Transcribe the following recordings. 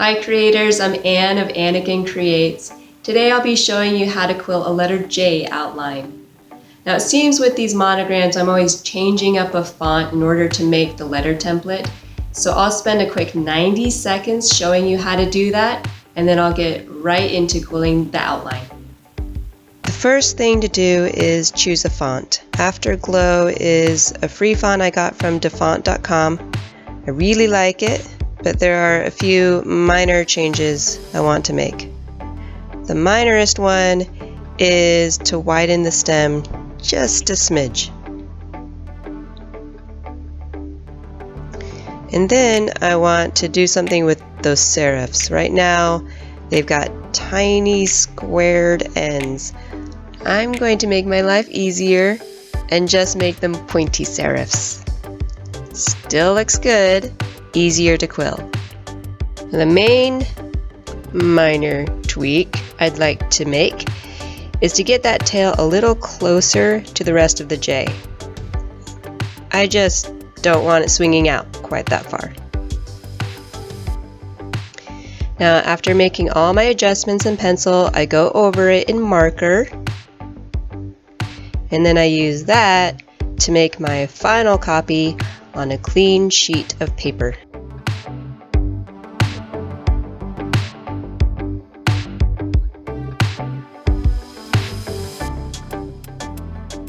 Hi creators, I'm Anne of Anakin Creates. Today I'll be showing you how to quill a letter J outline. Now it seems with these monograms I'm always changing up a font in order to make the letter template. So I'll spend a quick 90 seconds showing you how to do that, and then I'll get right into quilling the outline. The first thing to do is choose a font. Afterglow is a free font I got from defont.com. I really like it, but there are a few minor changes I want to make. The minorest one is to widen the stem just a smidge. And then I want to do something with those serifs. Right now they've got tiny squared ends. I'm going to make my life easier and just make them pointy serifs. Still looks good, easier to quill. The main minor tweak I'd like to make is to get that tail a little closer to the rest of the J. I just don't want it swinging out quite that far. Now after making all my adjustments in pencil, I go over it in marker, and then I use that to make my final copy on a clean sheet of paper.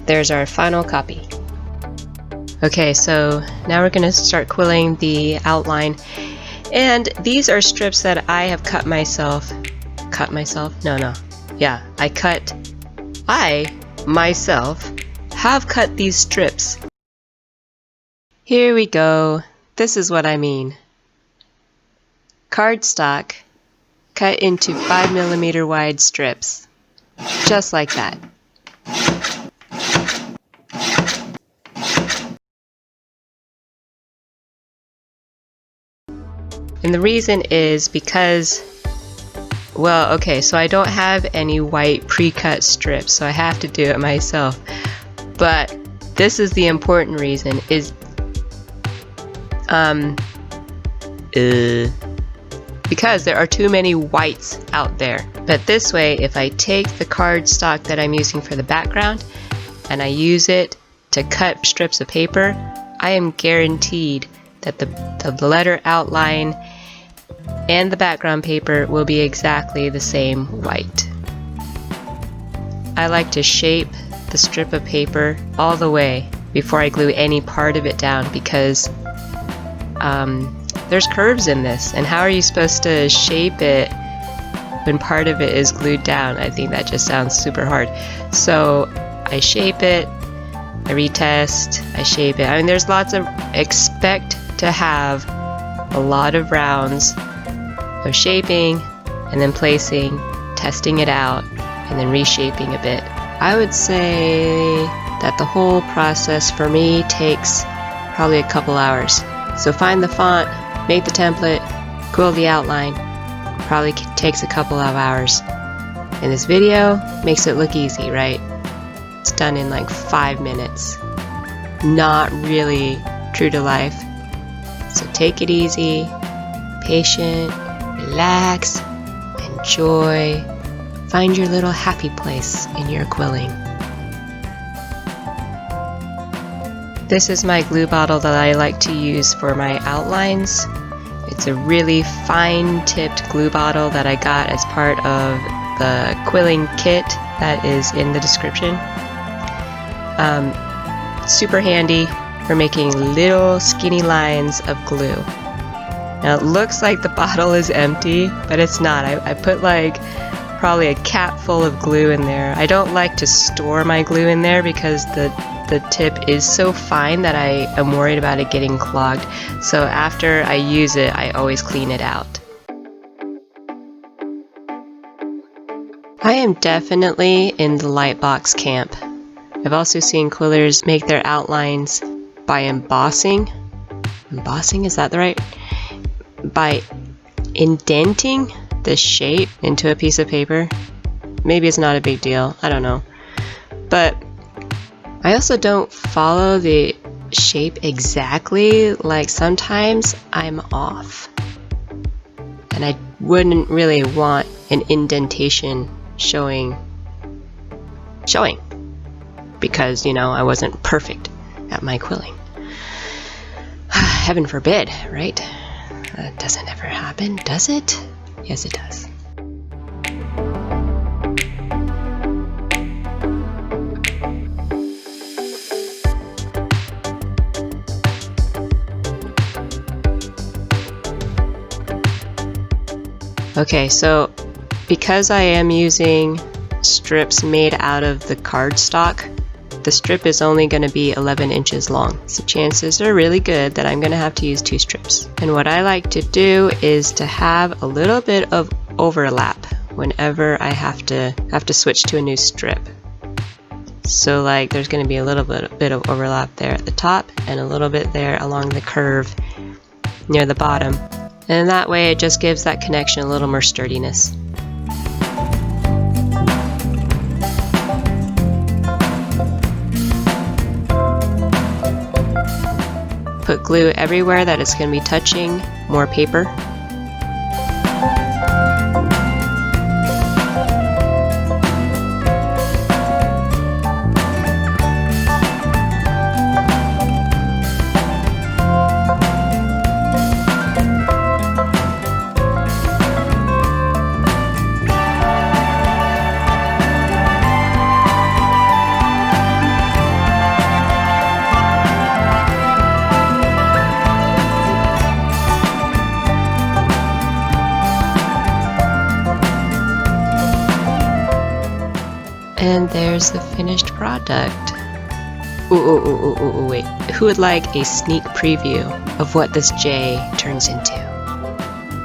There's our final copy. Okay, so now we're going to start quilling the outline. And these are strips that I have cut myself. Cut myself? No. Yeah, I myself have cut these strips. Here we go. This is what I mean. Cardstock cut into 5mm wide strips. Just like that. And the reason is because, well, okay, so I don't have any white pre-cut strips, so I have to do it myself. But this is the important reason, is because there are too many whites out there. But this way, if I take the cardstock that I'm using for the background and I use it to cut strips of paper, I am guaranteed that the letter outline and the background paper will be exactly the same white. I like to shape the strip of paper all the way before I glue any part of it down, because there's curves in this, and how are you supposed to shape it when part of it is glued down? I think that just sounds super hard. So I shape it, I retest, I shape it. I mean, there's lots of, expect to have a lot of rounds of shaping and then placing, testing it out, and then reshaping a bit. I would say that the whole process for me takes probably a couple hours. So find the font, make the template, quill the outline. Probably takes a couple of hours. And this video makes it look easy, right? It's done in like 5 minutes. Not really true to life. So take it easy, patient, relax, enjoy, find your little happy place in your quilling. This is my glue bottle that I like to use for my outlines. It's a really fine-tipped glue bottle that I got as part of the quilling kit that is in the description. Super handy for making little skinny lines of glue. Now it looks like the bottle is empty, but it's not. I put like probably a cap full of glue in there. I don't like to store my glue in there because the tip is so fine that I am worried about it getting clogged. So after I use it, I always clean it out. I am definitely in the Lightbox camp. I've also seen quillers make their outlines by embossing. Embossing, is that the right? By indenting the shape into a piece of paper. Maybe it's not a big deal, I don't know. But I also don't follow the shape exactly, like sometimes I'm off. And I wouldn't really want an indentation showing because, you know, I wasn't perfect at my quilling. Heaven forbid, right? That doesn't ever happen, does it? Yes, it does. Okay, so because I am using strips made out of the cardstock, the strip is only going to be 11 inches long. So chances are really good that I'm going to have to use 2 strips. And what I like to do is to have a little bit of overlap whenever I have to switch to a new strip. So like there's going to be a little bit of overlap there at the top and a little bit there along the curve near the bottom. And that way it just gives that connection a little more sturdiness. Put glue everywhere that it's going to be touching more paper. And there's the finished product. Ooh, wait. Who would like a sneak preview of what this J turns into?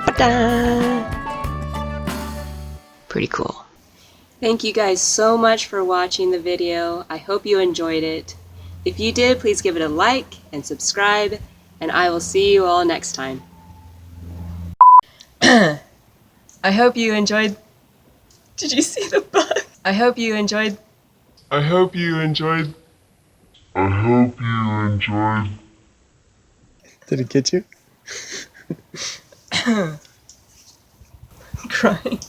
Ta-da! Pretty cool. Thank you guys so much for watching the video. I hope you enjoyed it. If you did, please give it a like and subscribe, and I will see you all next time. I hope you enjoyed... Did you see the bug? I hope you enjoyed... Did it get you? I'm crying.